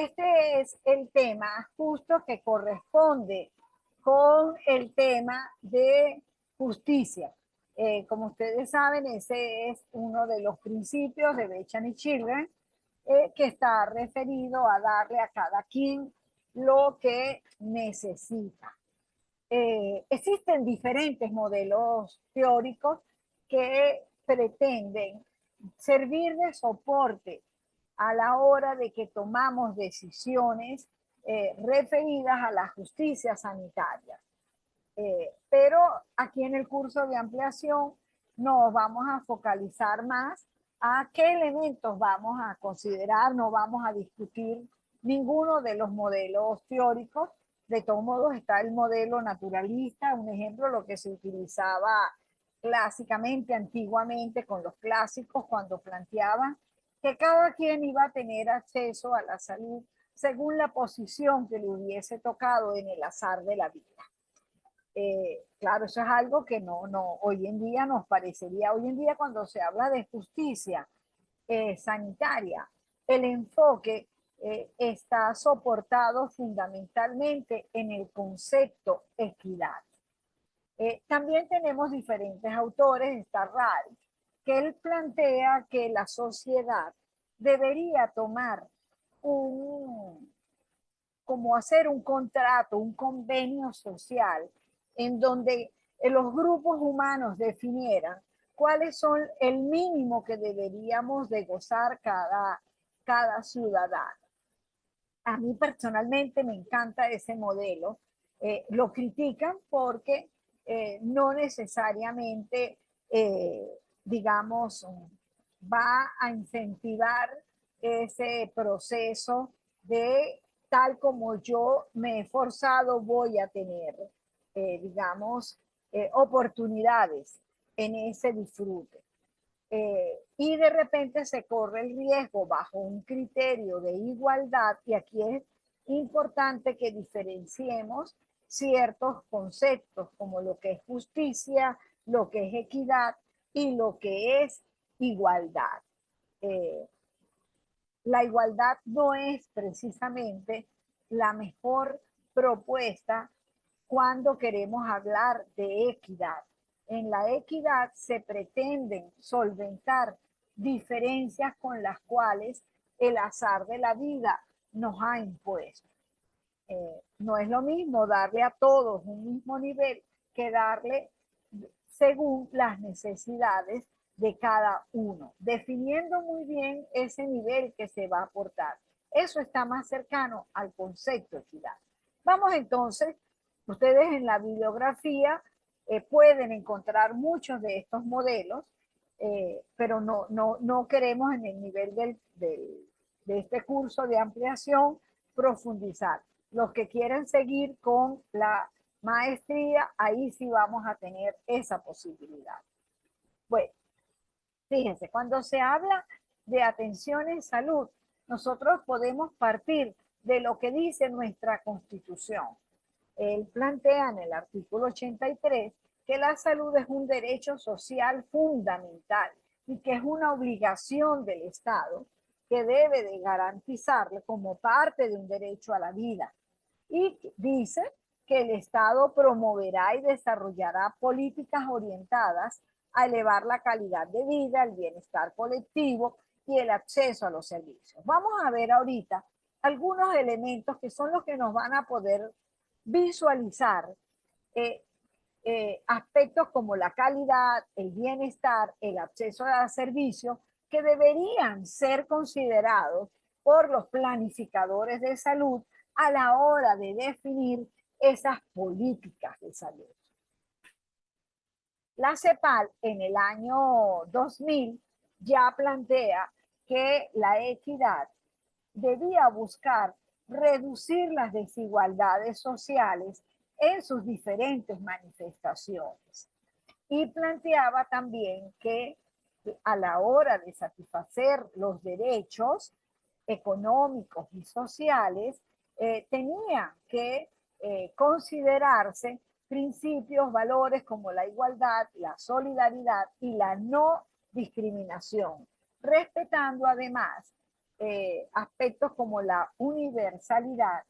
Este es el tema justo que corresponde con el tema de justicia. Como ustedes saben, ese es uno de los principios de Bechan y Children, que está referido a darle a cada quien lo que necesita. Existen diferentes modelos teóricos que pretenden servir de soporte a la hora de que tomamos decisiones referidas a la justicia sanitaria. Pero aquí en el curso de ampliación nos vamos a focalizar más a qué elementos vamos a considerar, no vamos a discutir ninguno de los modelos teóricos. De todos modos está el modelo naturalista, un ejemplo, lo que se utilizaba clásicamente, antiguamente, con los clásicos, cuando planteaban que cada quien iba a tener acceso a la salud según la posición que le hubiese tocado en el azar de la vida. Claro, eso es algo que hoy en día nos parecería, hoy en día cuando se habla de justicia sanitaria, el enfoque está soportado fundamentalmente en el concepto equidad. También tenemos diferentes autores, está Ralph, que él plantea que la sociedad debería tomar como hacer un contrato, un convenio social, en donde los grupos humanos definieran cuáles son el mínimo que deberíamos de gozar cada ciudadano. A mí personalmente me encanta ese modelo. Lo critican porque no necesariamente, digamos, va a incentivar ese proceso de tal como yo me he esforzado voy a tener, digamos, oportunidades en ese disfrute. Y de repente se corre el riesgo bajo un criterio de igualdad, y aquí es importante que diferenciemos ciertos conceptos como lo que es justicia, lo que es equidad y lo que es igualdad. Eh, la igualdad no es precisamente la mejor propuesta cuando queremos hablar de equidad. En la equidad se pretenden solventar diferencias con las cuales el azar de la vida nos ha impuesto. No es lo mismo darle a todos un mismo nivel que darle según las necesidades de cada uno, definiendo muy bien ese nivel que se va a aportar. Eso está más cercano al concepto de equidad. Vamos entonces, ustedes en la bibliografía pueden encontrar muchos de estos modelos, pero no queremos en el nivel de este curso de ampliación profundizar. Los que quieren seguir con la maestría, ahí sí vamos a tener esa posibilidad. Bueno, fíjense, cuando se habla de atención en salud, nosotros podemos partir de lo que dice nuestra Constitución. Él plantea en el artículo 83 que la salud es un derecho social fundamental y que es una obligación del Estado que debe de garantizarle como parte de un derecho a la vida. Y dice que el Estado promoverá y desarrollará políticas orientadas a elevar la calidad de vida, el bienestar colectivo y el acceso a los servicios. Vamos a ver ahorita algunos elementos que son los que nos van a poder visualizar aspectos como la calidad, el bienestar, el acceso a servicios que deberían ser considerados por los planificadores de salud a la hora de definir esas políticas de salud. La CEPAL en el año 2000 ya plantea que la equidad debía buscar reducir las desigualdades sociales en sus diferentes manifestaciones. Y planteaba también que a la hora de satisfacer los derechos económicos y sociales, tenía que considerarse principios, valores como la igualdad, la solidaridad y la no discriminación, respetando además aspectos como la universalidad,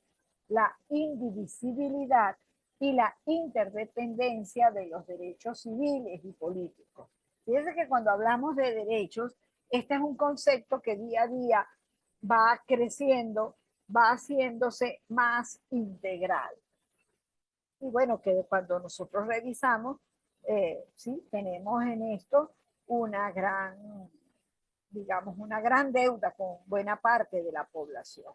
la indivisibilidad y la interdependencia de los derechos civiles y políticos. Fíjense que cuando hablamos de derechos, este es un concepto que día a día va creciendo, va haciéndose más integral. Y bueno, que cuando nosotros revisamos, sí, tenemos en esto una gran, digamos, una gran deuda con buena parte de la población.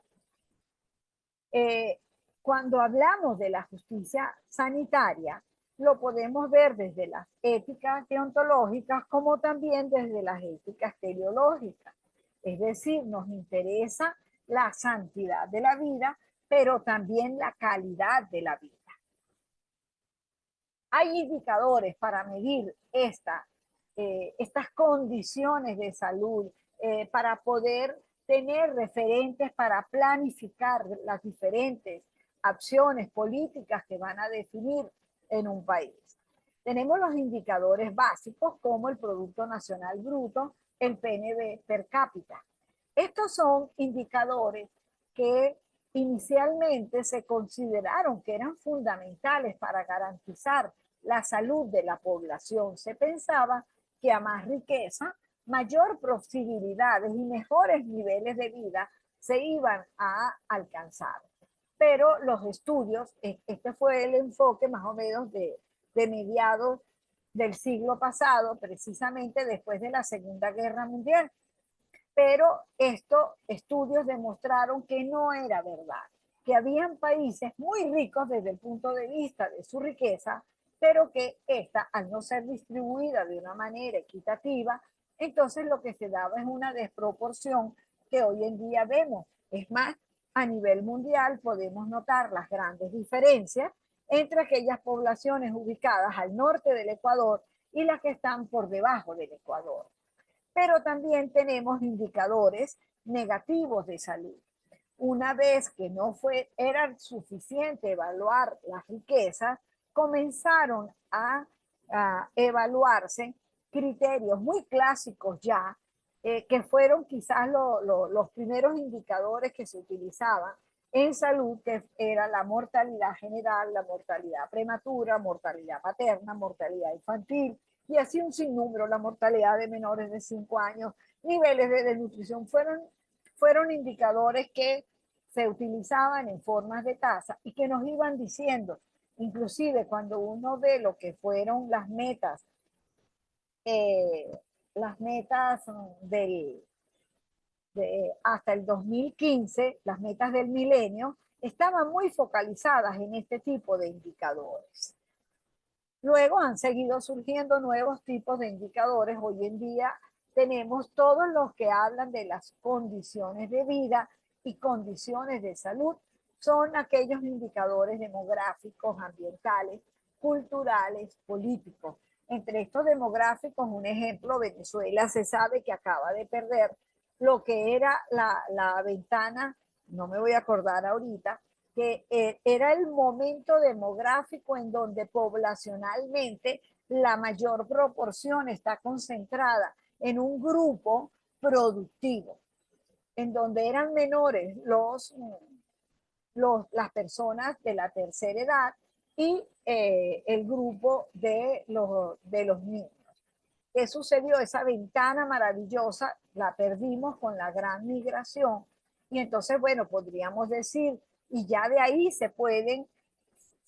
Cuando hablamos de la justicia sanitaria, lo podemos ver desde las éticas deontológicas como también desde las éticas teleológicas. Es decir, nos interesa la santidad de la vida, pero también la calidad de la vida. Hay indicadores para medir estas condiciones de salud, para poder tener referentes para planificar las diferentes acciones políticas que van a definir en un país. Tenemos los indicadores básicos como el Producto Nacional Bruto, el PNB per cápita. Estos son indicadores que inicialmente se consideraron que eran fundamentales para garantizar la salud de la población. Se pensaba que a más riqueza, mayor posibilidades y mejores niveles de vida se iban a alcanzar. Pero los estudios, este fue el enfoque más o menos de mediados del siglo pasado, precisamente después de la Segunda Guerra Mundial. Pero estos estudios demostraron que no era verdad, que habían países muy ricos desde el punto de vista de su riqueza, pero que esta, al no ser distribuida de una manera equitativa, entonces lo que se daba es una desproporción que hoy en día vemos. Es más, a nivel mundial podemos notar las grandes diferencias entre aquellas poblaciones ubicadas al norte del Ecuador y las que están por debajo del Ecuador. Pero también tenemos indicadores negativos de salud. Una vez que no era suficiente evaluar las riquezas, comenzaron a evaluarse criterios muy clásicos ya, que fueron quizás los primeros indicadores que se utilizaban en salud, que era la mortalidad general, la mortalidad prematura, mortalidad materna, mortalidad infantil, y así un sinnúmero, la mortalidad de menores de 5 años, niveles de desnutrición, fueron indicadores que se utilizaban en formas de tasa y que nos iban diciendo, inclusive cuando uno ve lo que fueron eh, las metas hasta el 2015, las metas del milenio, estaban muy focalizadas en este tipo de indicadores. Luego han seguido surgiendo nuevos tipos de indicadores. Hoy en día tenemos todos los que hablan de las condiciones de vida y condiciones de salud. Son aquellos indicadores demográficos, ambientales, culturales, políticos. Entre estos demográficos, un ejemplo, Venezuela se sabe que acaba de perder lo que era la ventana, no me voy a acordar ahorita, que era el momento demográfico en donde poblacionalmente la mayor proporción está concentrada en un grupo productivo, en donde eran menores las personas de la tercera edad y el grupo de los niños. ¿Qué sucedió? Esa ventana maravillosa la perdimos con la gran migración y entonces, bueno, podríamos decir, y ya de ahí se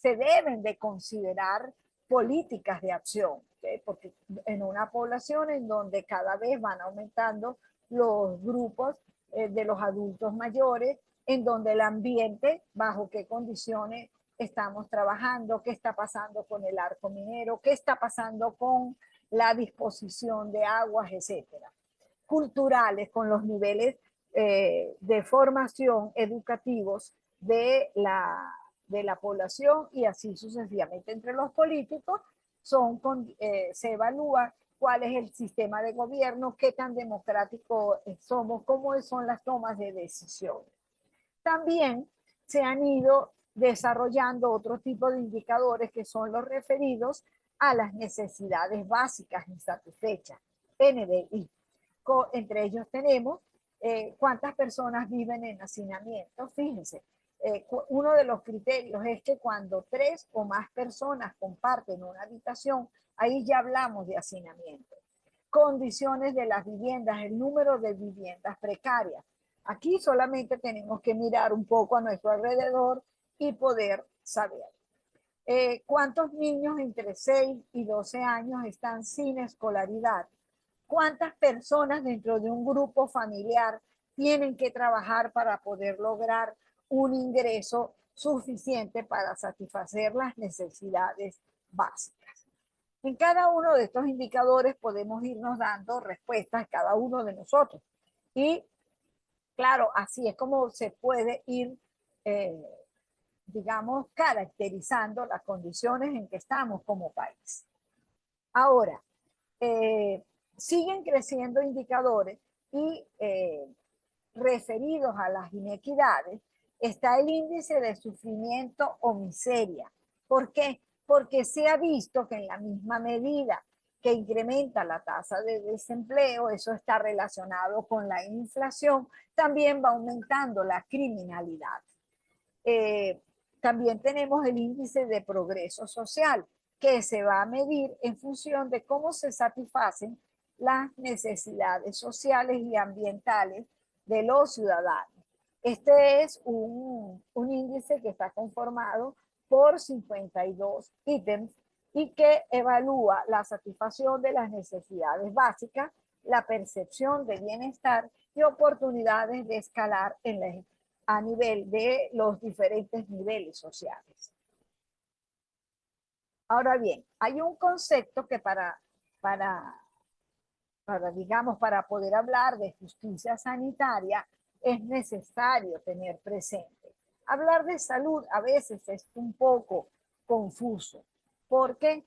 deben de considerar políticas de acción, ¿okay? Porque en una población en donde cada vez van aumentando los grupos de los adultos mayores, en donde el ambiente, bajo qué condiciones estamos trabajando, qué está pasando con el arco minero, qué está pasando con la disposición de aguas, etcétera. Culturales, con los niveles de formación educativos de la población y así sucesivamente. Entre los políticos se evalúa cuál es el sistema de gobierno, qué tan democrático somos, cómo son las tomas de decisiones. También se han ido desarrollando otro tipo de indicadores que son los referidos a las necesidades básicas insatisfechas, NBI. Entre ellos tenemos ¿Cuántas personas viven en hacinamiento? Fíjense, uno de los criterios es que cuando 3 o más personas comparten una habitación, ahí ya hablamos de hacinamiento. Condiciones de las viviendas, el número de viviendas precarias. Aquí solamente tenemos que mirar un poco a nuestro alrededor y poder saber. ¿Cuántos niños entre 6 y 12 años están sin escolaridad? ¿Cuántas personas dentro de un grupo familiar tienen que trabajar para poder lograr un ingreso suficiente para satisfacer las necesidades básicas? En cada uno de estos indicadores podemos irnos dando respuestas a cada uno de nosotros. Y claro, así es como se puede ir, digamos, caracterizando las condiciones en que estamos como país. Ahora, siguen creciendo indicadores y referidos a las inequidades está el índice de sufrimiento o miseria. ¿Por qué? Porque se ha visto que en la misma medida que incrementa la tasa de desempleo, eso está relacionado con la inflación, también va aumentando la criminalidad. También tenemos el índice de progreso social, que se va a medir en función de cómo se satisfacen las necesidades sociales y ambientales de los ciudadanos. Este es un índice que está conformado por 52 ítems y que evalúa la satisfacción de las necesidades básicas, la percepción de bienestar y oportunidades de escalar a nivel de los diferentes niveles sociales. Ahora bien, hay un concepto que digamos, para poder hablar de justicia sanitaria es necesario tener presente. Hablar de salud a veces es un poco confuso, porque,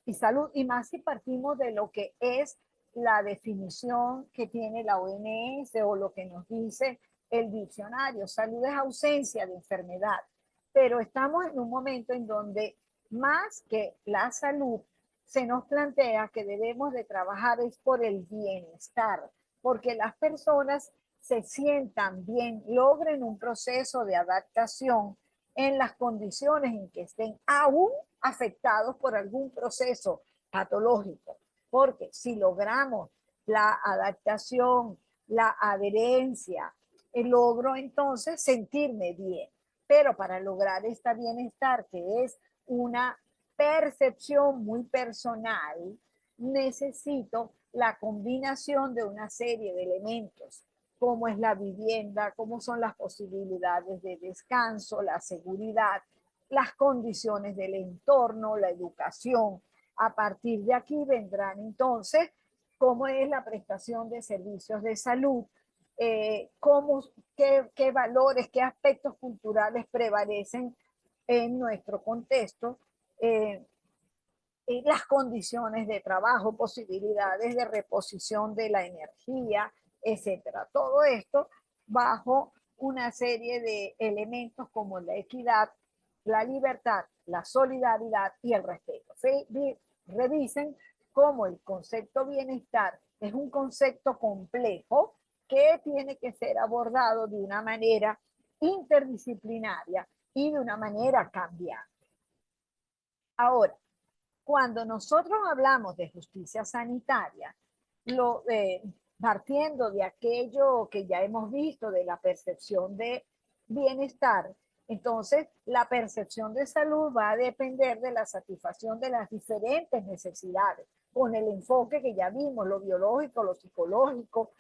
y salud, y más si partimos de lo que es la definición que tiene la OMS o lo que nos dice el diccionario. Salud es ausencia de enfermedad, pero estamos en un momento en donde más que la salud, se nos plantea que debemos de trabajar es por el bienestar, porque las personas se sientan bien, logren un proceso de adaptación en las condiciones en que estén aún afectados por algún proceso patológico. Porque si logramos la adaptación, la adherencia, logro entonces sentirme bien. Pero para lograr este bienestar, que es una percepción muy personal, necesito la combinación de una serie de elementos, como es la vivienda, cómo son las posibilidades de descanso, la seguridad, las condiciones del entorno, la educación. A partir de aquí vendrán entonces cómo es la prestación de servicios de salud, qué valores, qué aspectos culturales prevalecen en nuestro contexto, eh, las condiciones de trabajo, posibilidades de reposición de la energía, etcétera. Todo esto bajo una serie de elementos como la equidad, la libertad, la solidaridad y el respeto. Revisen cómo el concepto bienestar es un concepto complejo que tiene que ser abordado de una manera interdisciplinaria y de una manera cambiante. Ahora, cuando nosotros hablamos de justicia sanitaria, partiendo de aquello que ya hemos visto, de la percepción de bienestar, entonces la percepción de salud va a depender de la satisfacción de las diferentes necesidades, con el enfoque que ya vimos, lo biológico, lo psicológico,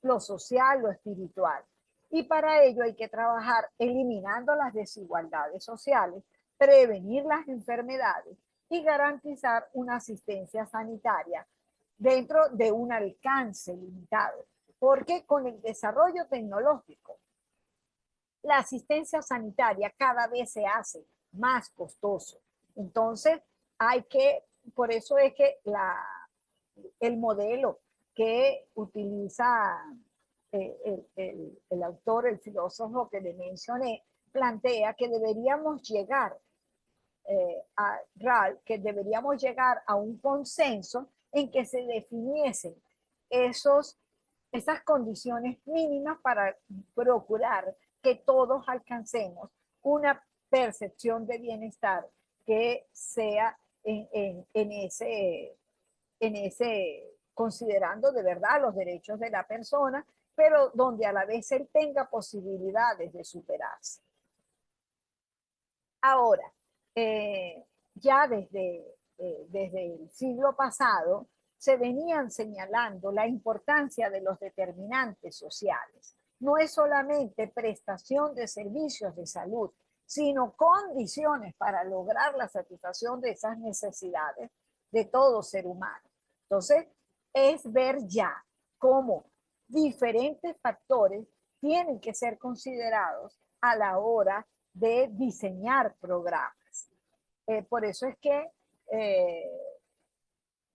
lo social, lo espiritual. Y para ello hay que trabajar eliminando las desigualdades sociales, prevenir las enfermedades y garantizar una asistencia sanitaria dentro de un alcance limitado. Porque con el desarrollo tecnológico, la asistencia sanitaria cada vez se hace más costoso. Entonces, por eso es que el modelo que utiliza el autor, el filósofo que le mencioné, plantea que deberíamos llegar que deberíamos llegar a un consenso en que se definiesen esos esas condiciones mínimas para procurar que todos alcancemos una percepción de bienestar que sea en ese, considerando de verdad los derechos de la persona, pero donde a la vez él tenga posibilidades de superarse. Ahora, ya desde el siglo pasado, se venían señalando la importancia de los determinantes sociales. No es solamente prestación de servicios de salud, sino condiciones para lograr la satisfacción de esas necesidades de todo ser humano. Entonces, es ver ya cómo diferentes factores tienen que ser considerados a la hora de diseñar programas. Por eso es que eh,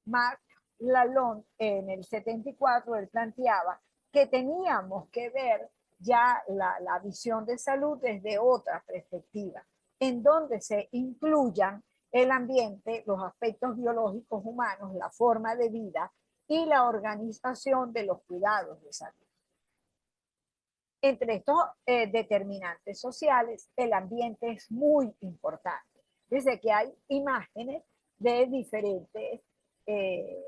Marc Lalonde en el 74 él planteaba que teníamos que ver ya la visión de salud desde otra perspectiva, en donde se incluyan el ambiente, los aspectos biológicos humanos, la forma de vida y la organización de los cuidados de salud. Entre estos determinantes sociales, el ambiente es muy importante. Desde que hay imágenes de diferentes eh,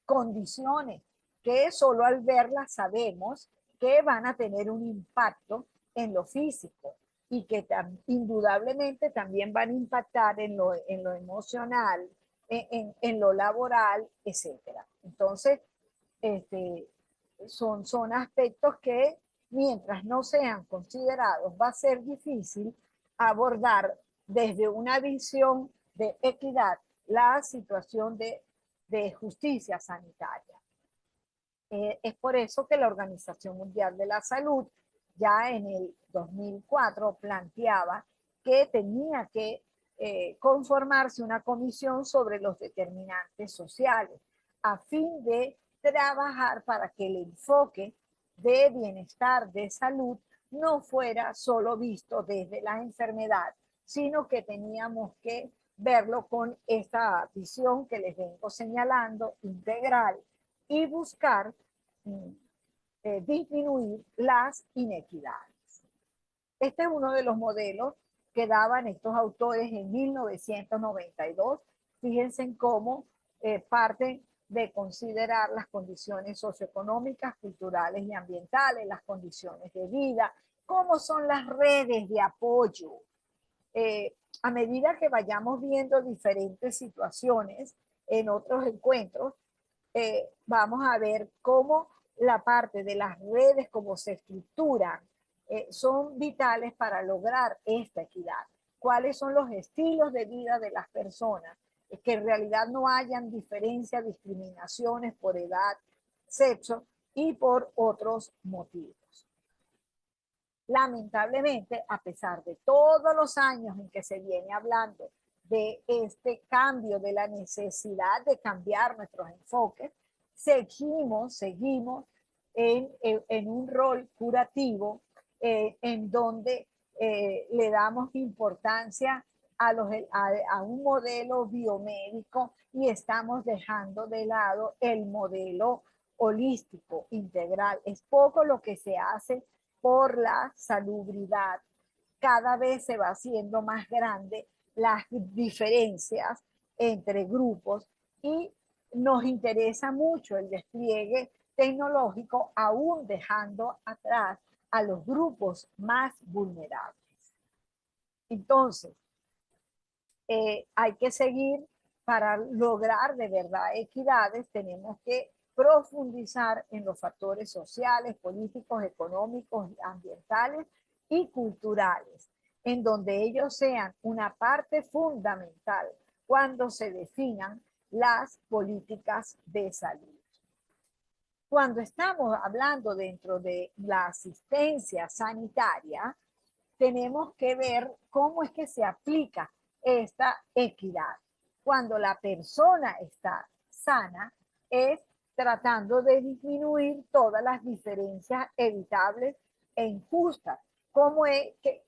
condiciones que solo al verlas sabemos que van a tener un impacto en lo físico y que indudablemente también van a impactar en lo emocional, en lo laboral, etcétera. Entonces, este, son aspectos que mientras no sean considerados va a ser difícil abordar desde una visión de equidad la situación de justicia sanitaria. Es por eso que la Organización Mundial de la Salud ya en el 2004 planteaba que tenía que conformarse una comisión sobre los determinantes sociales a fin de trabajar para que el enfoque de bienestar, de salud, no fuera solo visto desde la enfermedad, sino que teníamos que verlo con esta visión que les vengo señalando, integral, y buscar disminuir las inequidades. Este es uno de los modelos que daban estos autores en 1992. Fíjense en cómo parten de considerar las condiciones socioeconómicas, culturales y ambientales, las condiciones de vida, cómo son las redes de apoyo. A medida que vayamos viendo diferentes situaciones en otros encuentros, vamos a ver cómo la parte de las redes, cómo se estructuran, son vitales para lograr esta equidad. ¿Cuáles son los estilos de vida de las personas? Que en realidad no hayan diferencias, discriminaciones por edad, sexo y por otros motivos. Lamentablemente, a pesar de todos los años en que se viene hablando de este cambio, de la necesidad de cambiar nuestros enfoques, seguimos en un rol curativo en donde le damos importancia a un modelo biomédico y estamos dejando de lado el modelo holístico, integral. Es poco lo que se hace por la salubridad. Cada vez se va haciendo más grande las diferencias entre grupos y nos interesa mucho el despliegue tecnológico, aún dejando atrás a los grupos más vulnerables. Entonces, hay que seguir para lograr de verdad equidades, tenemos que profundizar en los factores sociales, políticos, económicos, ambientales y culturales, en donde ellos sean una parte fundamental cuando se definan las políticas de salud. Cuando estamos hablando dentro de la asistencia sanitaria, tenemos que ver cómo es que se aplica esta equidad. Cuando la persona está sana, es tratando de disminuir todas las diferencias evitables e injustas. Como es que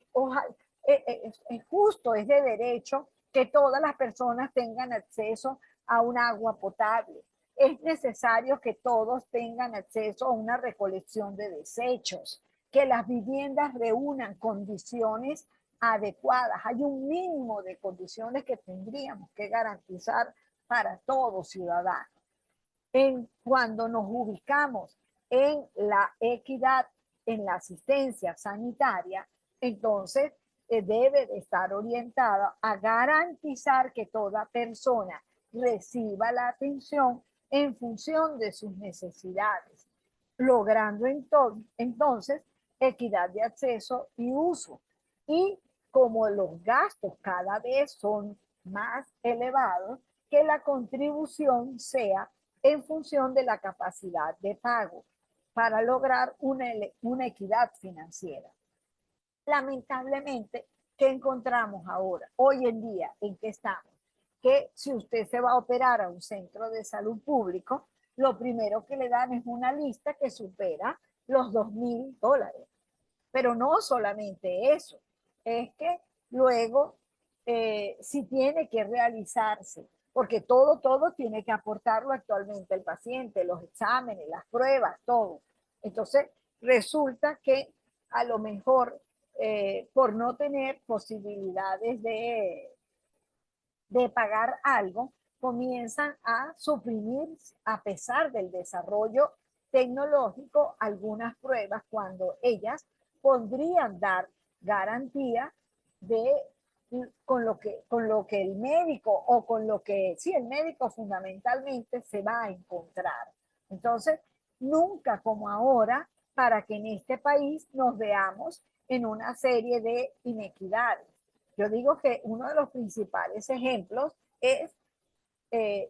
es justo, es de derecho que todas las personas tengan acceso a un agua potable, es necesario que todos tengan acceso a una recolección de desechos, que las viviendas reúnan condiciones adecuadas. Hay un mínimo de condiciones que tendríamos que garantizar para todo ciudadano. Cuando nos ubicamos en la equidad, en la asistencia sanitaria, entonces debe de estar orientada a garantizar que toda persona reciba la atención en función de sus necesidades, logrando entonces equidad de acceso y uso. Y como los gastos cada vez son más elevados, que la contribución sea en función de la capacidad de pago para lograr una equidad financiera. Lamentablemente, ¿qué encontramos ahora? Hoy en día, ¿en qué estamos? Que si usted se va a operar a un centro de salud público, lo primero que le dan es una lista que supera los $2,000. Pero no solamente eso, es que luego si tiene que realizarse, porque todo tiene que aportarlo actualmente el paciente, los exámenes, las pruebas, todo. Entonces, resulta que a lo mejor por no tener posibilidades de pagar algo, comienzan a suprimir, a pesar del desarrollo tecnológico, algunas pruebas cuando ellas podrían dar garantía de con lo que el médico o con lo que sí el médico fundamentalmente se va a encontrar. Entonces, nunca como ahora para que en este país nos veamos en una serie de inequidades. Yo digo que uno de los principales ejemplos es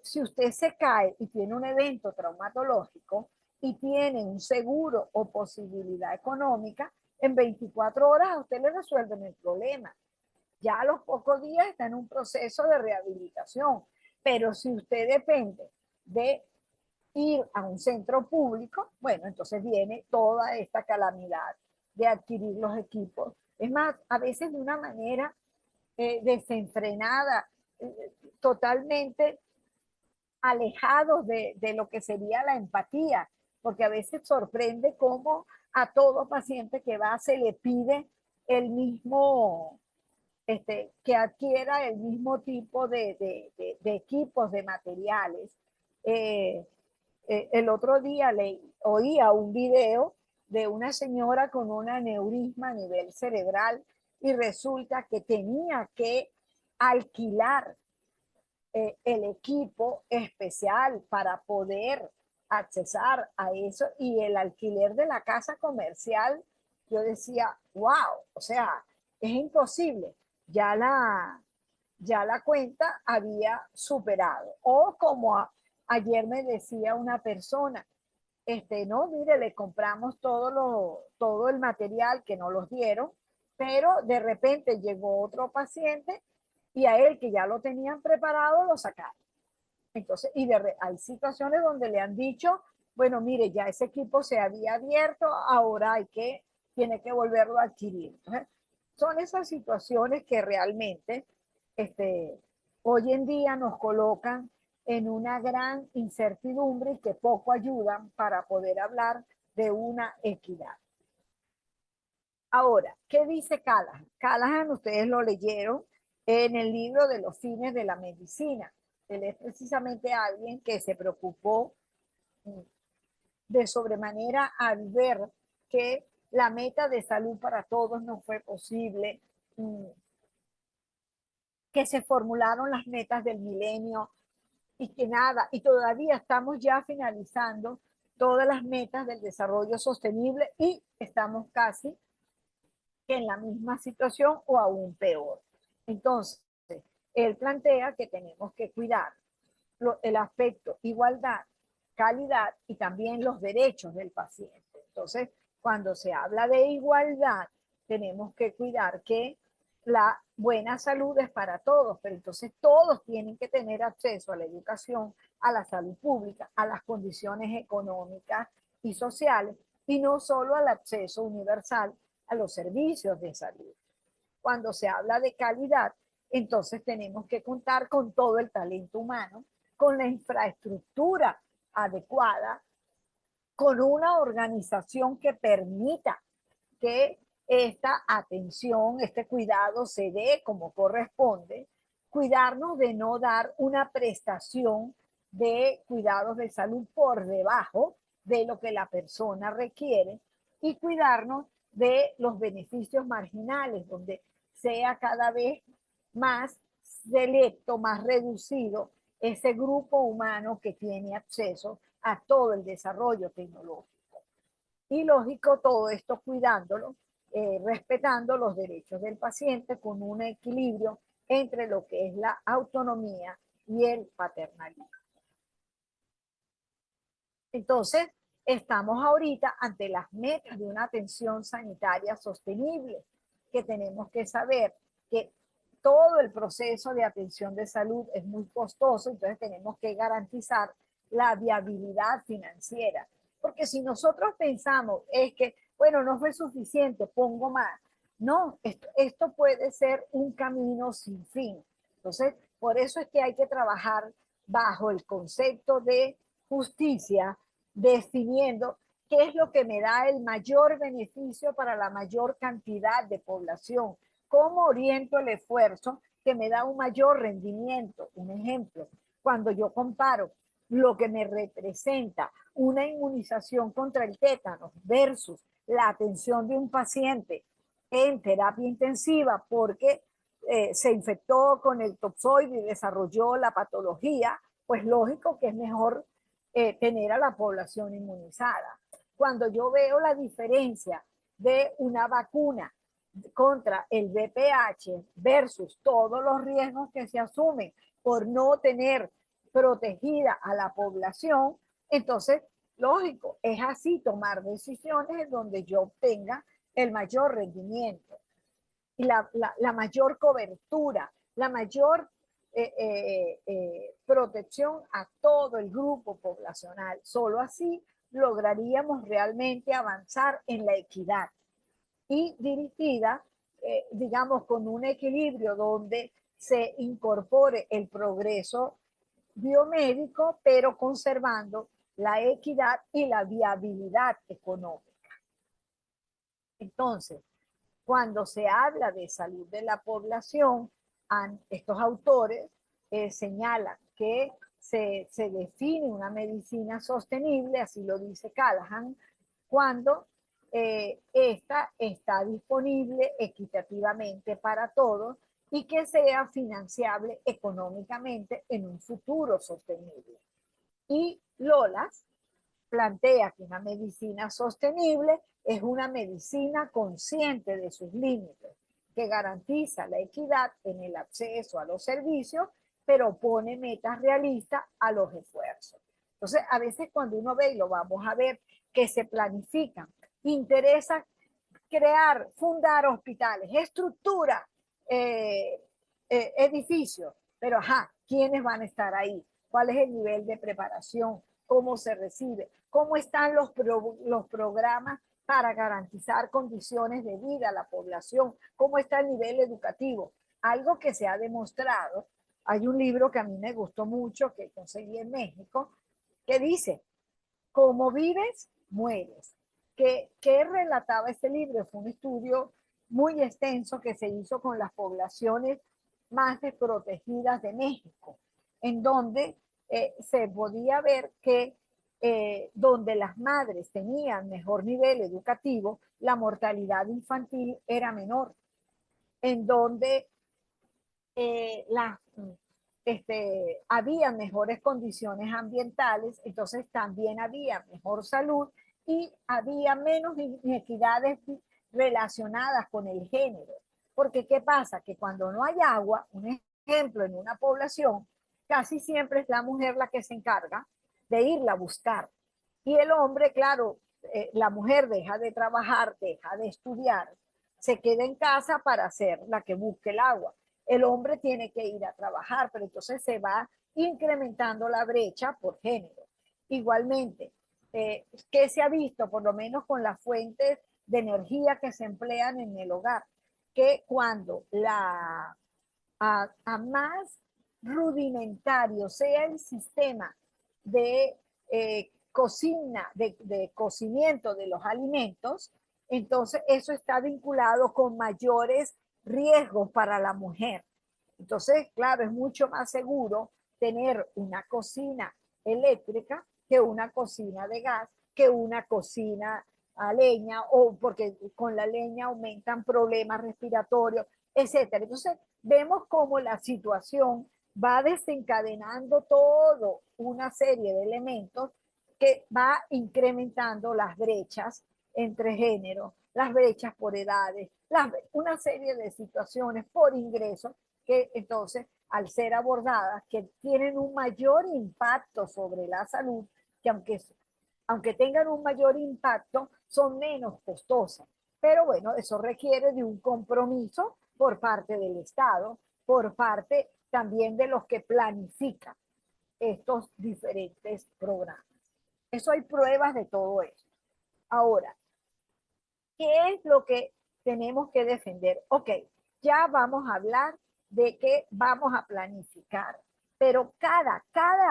si usted se cae y tiene un evento traumatológico y tiene un seguro o posibilidad económica, en 24 horas a usted le resuelven el problema. Ya a los pocos días está en un proceso de rehabilitación. Pero si usted depende de ir a un centro público, bueno, entonces viene toda esta calamidad de adquirir los equipos. Es más, a veces de una manera desenfrenada, totalmente alejados de lo que sería la empatía, porque a veces sorprende cómo a todo paciente que va se le pide el mismo, que adquiera el mismo tipo de equipos, de materiales. Eh, el otro día oía un video de una señora con un aneurisma a nivel cerebral y resulta que tenía que alquilar el equipo especial para poder accesar a eso y el alquiler de la casa comercial, yo decía, wow, o sea, es imposible. Ya ya la cuenta había superado. O como ayer me decía una persona, no, mire, le compramos todo el material que no los dieron, pero de repente llegó otro paciente y a él que ya lo tenían preparado lo sacaron. Entonces, hay situaciones donde le han dicho, bueno, mire, ya ese equipo se había abierto, ahora tiene que volverlo a adquirir. Entonces, son esas situaciones que realmente hoy en día nos colocan en una gran incertidumbre y que poco ayudan para poder hablar de una equidad. Ahora, ¿qué dice Callahan? Callahan, ustedes lo leyeron en el libro de los fines de la medicina. Él es precisamente alguien que se preocupó de sobremanera al ver que la meta de salud para todos no fue posible, que se formularon las metas del milenio y que nada, y todavía estamos ya finalizando todas las metas del desarrollo sostenible y estamos casi que en la misma situación o aún peor. Entonces, él plantea que tenemos que cuidar el aspecto igualdad, calidad y también los derechos del paciente. Entonces, cuando se habla de igualdad, tenemos que cuidar que la buena salud es para todos, pero entonces todos tienen que tener acceso a la educación, a la salud pública, a las condiciones económicas y sociales, y no solo al acceso universal a los servicios de salud. Cuando se habla de calidad, entonces tenemos que contar con todo el talento humano, con la infraestructura adecuada, con una organización que permita que esta atención, este cuidado se dé como corresponde, cuidarnos de no dar una prestación de cuidados de salud por debajo de lo que la persona requiere y cuidarnos de los beneficios marginales, donde sea cada vez más selecto, más reducido ese grupo humano que tiene acceso a todo el desarrollo tecnológico. Y lógico, todo esto cuidándolo, respetando los derechos del paciente con un equilibrio entre lo que es la autonomía y el paternalismo. Entonces, estamos ahorita ante las metas de una atención sanitaria sostenible, que tenemos que saber que todo el proceso de atención de salud es muy costoso, entonces tenemos que garantizar la viabilidad financiera. Porque si nosotros pensamos es que, bueno, no fue suficiente, pongo más. No, esto puede ser un camino sin fin. Entonces, por eso es que hay que trabajar bajo el concepto de justicia, definiendo qué es lo que me da el mayor beneficio para la mayor cantidad de población. ¿Cómo oriento el esfuerzo que me da un mayor rendimiento? Un ejemplo, cuando yo comparo lo que me representa una inmunización contra el tétano versus la atención de un paciente en terapia intensiva porque se infectó con el toxoide y desarrolló la patología, pues lógico que es mejor tener a la población inmunizada. Cuando yo veo la diferencia de una vacuna contra el VPH versus todos los riesgos que se asumen por no tener protegida a la población, entonces, lógico, es así tomar decisiones en donde yo obtenga el mayor rendimiento y la mayor cobertura, la mayor protección a todo el grupo poblacional. Solo así lograríamos realmente avanzar en la equidad y dirigida, digamos, con un equilibrio donde se incorpore el progreso biomédico, pero conservando la equidad y la viabilidad económica. Entonces, cuando se habla de salud de la población, estos autores señalan que se define una medicina sostenible, así lo dice Callahan, cuando esta está disponible equitativamente para todos y que sea financiable económicamente en un futuro sostenible. Y Lolas plantea que una medicina sostenible es una medicina consciente de sus límites, que garantiza la equidad en el acceso a los servicios, pero pone metas realistas a los esfuerzos. Entonces, a veces cuando uno ve, y lo vamos a ver, que se planifican, interesa crear, fundar hospitales, estructura, edificios, pero ajá, ¿quiénes van a estar ahí? ¿Cuál es el nivel de preparación? ¿Cómo se recibe? ¿Cómo están los programas para garantizar condiciones de vida a la población? ¿Cómo está el nivel educativo? Algo que se ha demostrado. Hay un libro que a mí me gustó mucho, que conseguí en México, que dice, como vives, mueres. ¿Qué relataba este libro? Fue un estudio muy extenso que se hizo con las poblaciones más desprotegidas de México, en donde se podía ver que donde las madres tenían mejor nivel educativo, la mortalidad infantil era menor, en donde había mejores condiciones ambientales, entonces también había mejor salud y había menos inequidades relacionadas con el género. Porque ¿qué pasa? Que cuando no hay agua, un ejemplo, en una población, casi siempre es la mujer la que se encarga de irla a buscar. Y el hombre, claro, la mujer deja de trabajar, deja de estudiar, se queda en casa para ser la que busque el agua. El hombre tiene que ir a trabajar, pero entonces se va incrementando la brecha por género. Igualmente, ¿qué se ha visto? Por lo menos con las fuentes de energía que se emplean en el hogar, que cuando a más rudimentario sea el sistema de cocina, de cocimiento de los alimentos, entonces eso está vinculado con mayores riesgos para la mujer. Entonces, claro, es mucho más seguro tener una cocina eléctrica que una cocina de gas, que una cocina a leña, o porque con la leña aumentan problemas respiratorios, etcétera. Entonces, vemos cómo la situación va desencadenando todo una serie de elementos que va incrementando las brechas entre géneros, las brechas por edades, una serie de situaciones por ingresos que entonces, al ser abordadas, que tienen un mayor impacto sobre la salud, que aunque tengan un mayor impacto, son menos costosas. Pero bueno, eso requiere de un compromiso por parte del Estado, por parte también de los que planifican estos diferentes programas. Eso hay pruebas de todo esto. Ahora, ¿qué es lo que tenemos que defender? Ok, ya vamos a hablar de que vamos a planificar, pero cada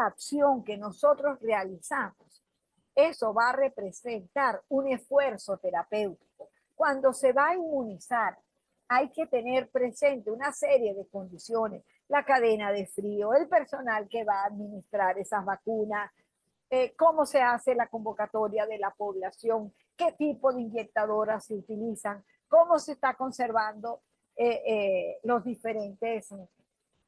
acción que nosotros realizamos, eso va a representar un esfuerzo terapéutico. Cuando se va a inmunizar, hay que tener presente una serie de condiciones, la cadena de frío, el personal que va a administrar esas vacunas, cómo se hace la convocatoria de la población, qué tipo de inyectadoras se utilizan, cómo se está conservando los diferentes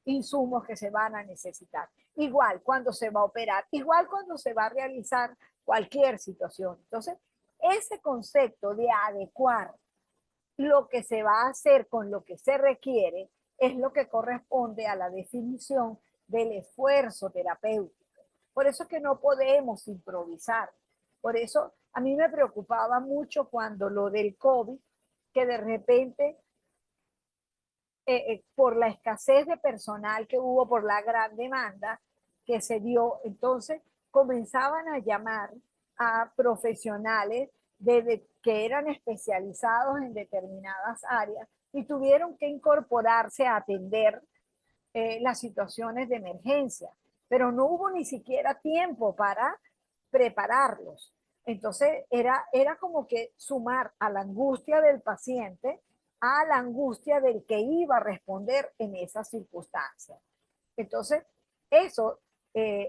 insumos que se van a necesitar. Igual cuando se va a operar, igual cuando se va a realizar cualquier situación. Entonces, ese concepto de adecuar lo que se va a hacer con lo que se requiere es lo que corresponde a la definición del esfuerzo terapéutico. Por eso es que no podemos improvisar. Por eso a mí me preocupaba mucho cuando lo del COVID, que de repente, por la escasez de personal que hubo, por la gran demanda que se dio, entonces comenzaban a llamar a profesionales que eran especializados en determinadas áreas y tuvieron que incorporarse a atender las situaciones de emergencia, pero no hubo ni siquiera tiempo para prepararlos. Entonces era como que sumar a la angustia del paciente a la angustia del que iba a responder en esas circunstancias. Entonces, eso,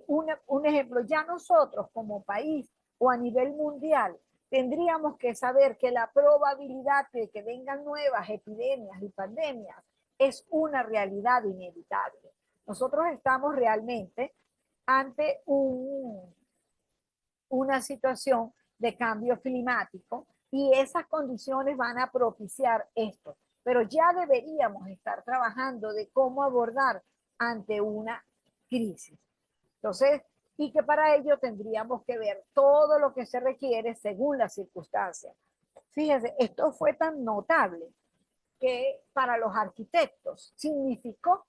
un ejemplo, ya nosotros como país o a nivel mundial tendríamos que saber que la probabilidad de que vengan nuevas epidemias y pandemias es una realidad inevitable. Nosotros estamos realmente ante una situación de cambio climático y esas condiciones van a propiciar esto. Pero ya deberíamos estar trabajando de cómo abordar ante una crisis. Entonces, y que para ello tendríamos que ver todo lo que se requiere según las circunstancias. Fíjense, esto fue tan notable que para los arquitectos significó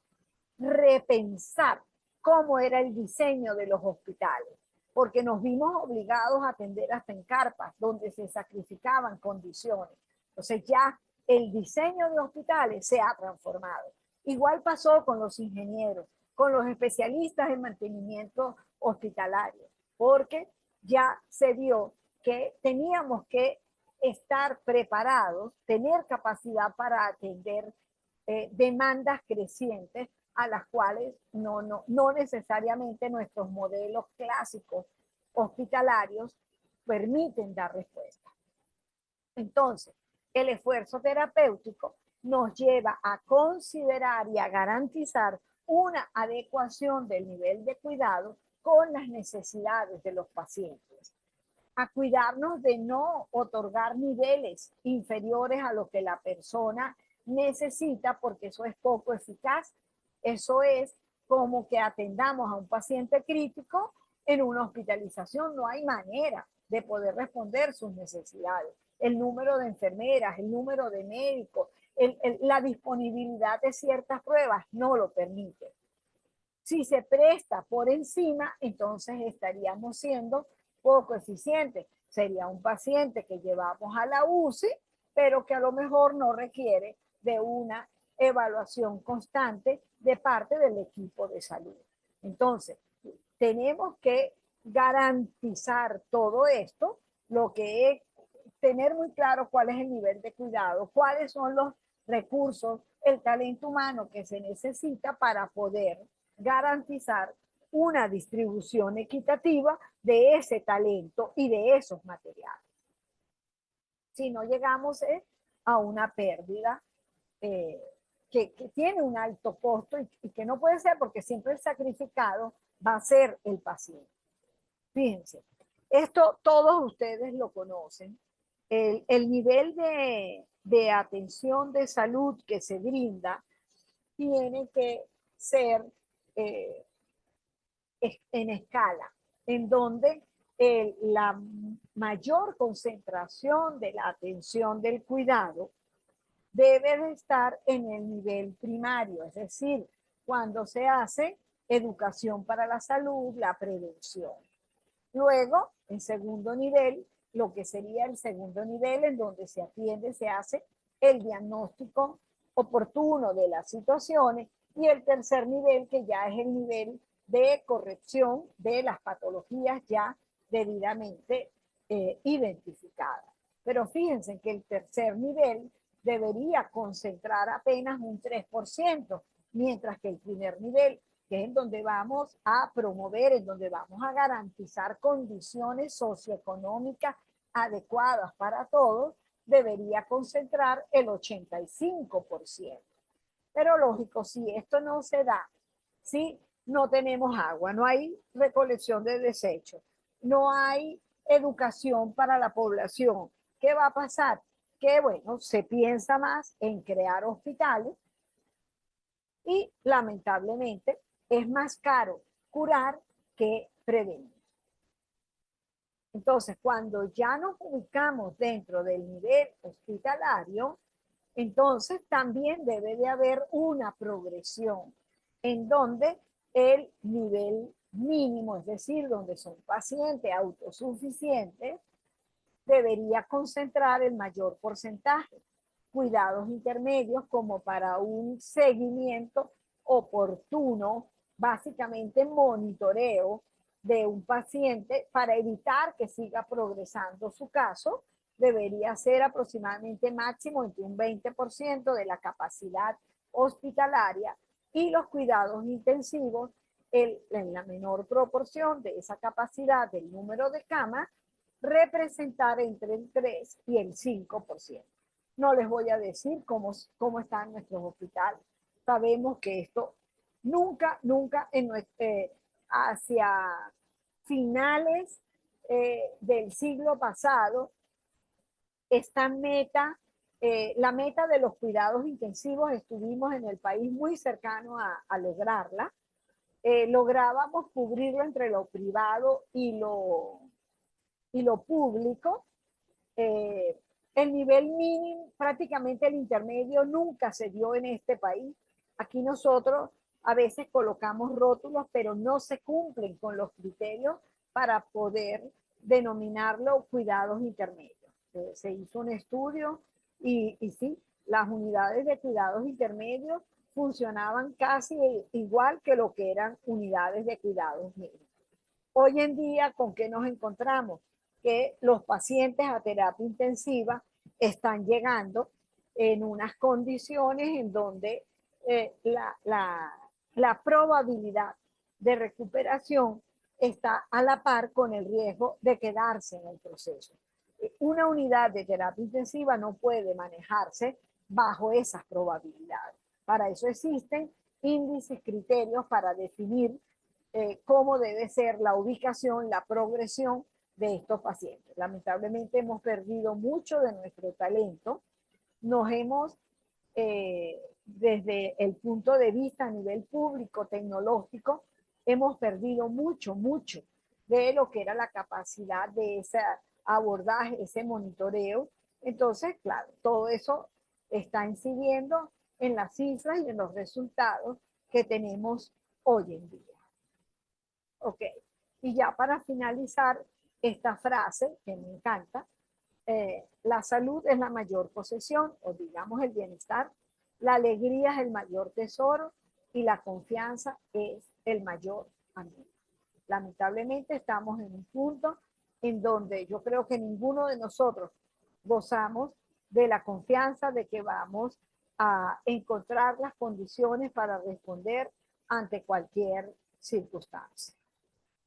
repensar cómo era el diseño de los hospitales, porque nos vimos obligados a atender hasta en carpas, donde se sacrificaban condiciones. Entonces ya el diseño de hospitales se ha transformado. Igual pasó con los ingenieros, con los especialistas en mantenimiento hospitalario, porque ya se vio que teníamos que estar preparados, tener capacidad para atender demandas crecientes a las cuales no necesariamente nuestros modelos clásicos hospitalarios permiten dar respuesta. Entonces, el esfuerzo terapéutico nos lleva a considerar y a garantizar una adecuación del nivel de cuidado con las necesidades de los pacientes, a cuidarnos de no otorgar niveles inferiores a lo que la persona necesita, porque eso es poco eficaz. Eso es como que atendamos a un paciente crítico en una hospitalización. No hay manera de poder responder sus necesidades. El número de enfermeras, el número de médicos, la disponibilidad de ciertas pruebas no lo permite. Si se presta por encima, entonces estaríamos siendo poco eficientes. Sería un paciente que llevamos a la UCI, pero que a lo mejor no requiere de una evaluación constante de parte del equipo de salud. Entonces, tenemos que garantizar todo esto, lo que es tener muy claro cuál es el nivel de cuidado, cuáles son los recursos, el talento humano que se necesita para poder garantizar una distribución equitativa de ese talento y de esos materiales. Si no llegamos a una pérdida eh, que tiene un alto costo y que no puede ser porque siempre el sacrificado va a ser el paciente. Fíjense, esto todos ustedes lo conocen. El nivel de atención de salud que se brinda tiene que ser eh, en escala, en donde la mayor concentración de la atención del cuidado debe de estar en el nivel primario, es decir, cuando se hace educación para la salud, la prevención. Luego, en segundo nivel, lo que sería el segundo nivel en donde se atiende, se hace el diagnóstico oportuno de las situaciones, y el tercer nivel, que ya es el nivel de corrección de las patologías ya debidamente identificadas. Pero fíjense que el tercer nivel debería concentrar apenas un 3%, mientras que el primer nivel, que es en donde vamos a promover, en donde vamos a garantizar condiciones socioeconómicas adecuadas para todos, debería concentrar el 85%. Pero lógico, si esto no se da, si no tenemos agua, no hay recolección de desechos, no hay educación para la población, ¿qué va a pasar? Que bueno, se piensa más en crear hospitales y lamentablemente es más caro curar que prevenir. Entonces, cuando ya nos ubicamos dentro del nivel hospitalario, entonces también debe de haber una progresión en donde el nivel mínimo, es decir, donde son pacientes autosuficientes, debería concentrar el mayor porcentaje. Cuidados intermedios como para un seguimiento oportuno, básicamente monitoreo de un paciente para evitar que siga progresando su caso, debería ser aproximadamente máximo entre un 20% de la capacidad hospitalaria, y los cuidados intensivos en la menor proporción de esa capacidad del número de camas, representar entre el 3 y el 5%. No les voy a decir cómo están nuestros hospitales. Sabemos que esto nunca hacia finales del siglo pasado, esta meta, la meta de los cuidados intensivos, estuvimos en el país muy cercano a lograrla. Lográbamos cubrirlo entre lo privado y lo público. El nivel mínimo, prácticamente el intermedio, nunca se dio en este país. Aquí nosotros a veces colocamos rótulos, pero no se cumplen con los criterios para poder denominarlo cuidados intermedios. Se hizo un estudio y sí, las unidades de cuidados intermedios funcionaban casi igual que lo que eran unidades de cuidados mínimos. Hoy en día, ¿con qué nos encontramos? Que los pacientes a terapia intensiva están llegando en unas condiciones en donde la probabilidad de recuperación está a la par con el riesgo de quedarse en el proceso. Una unidad de terapia intensiva no puede manejarse bajo esas probabilidades. Para eso existen índices, criterios para definir cómo debe ser la ubicación, la progresión de estos pacientes. Lamentablemente hemos perdido mucho de nuestro talento, nos hemos, desde el punto de vista a nivel público, tecnológico, hemos perdido mucho de lo que era la capacidad de ese abordaje, ese monitoreo. Entonces, claro, todo eso está incidiendo en las cifras y en los resultados que tenemos hoy en día. Ok, y ya para finalizar esta frase que me encanta, la salud es la mayor posesión, o digamos el bienestar, la alegría es el mayor tesoro y la confianza es el mayor amigo. Lamentablemente estamos en un punto en donde yo creo que ninguno de nosotros gozamos de la confianza de que vamos a encontrar las condiciones para responder ante cualquier circunstancia.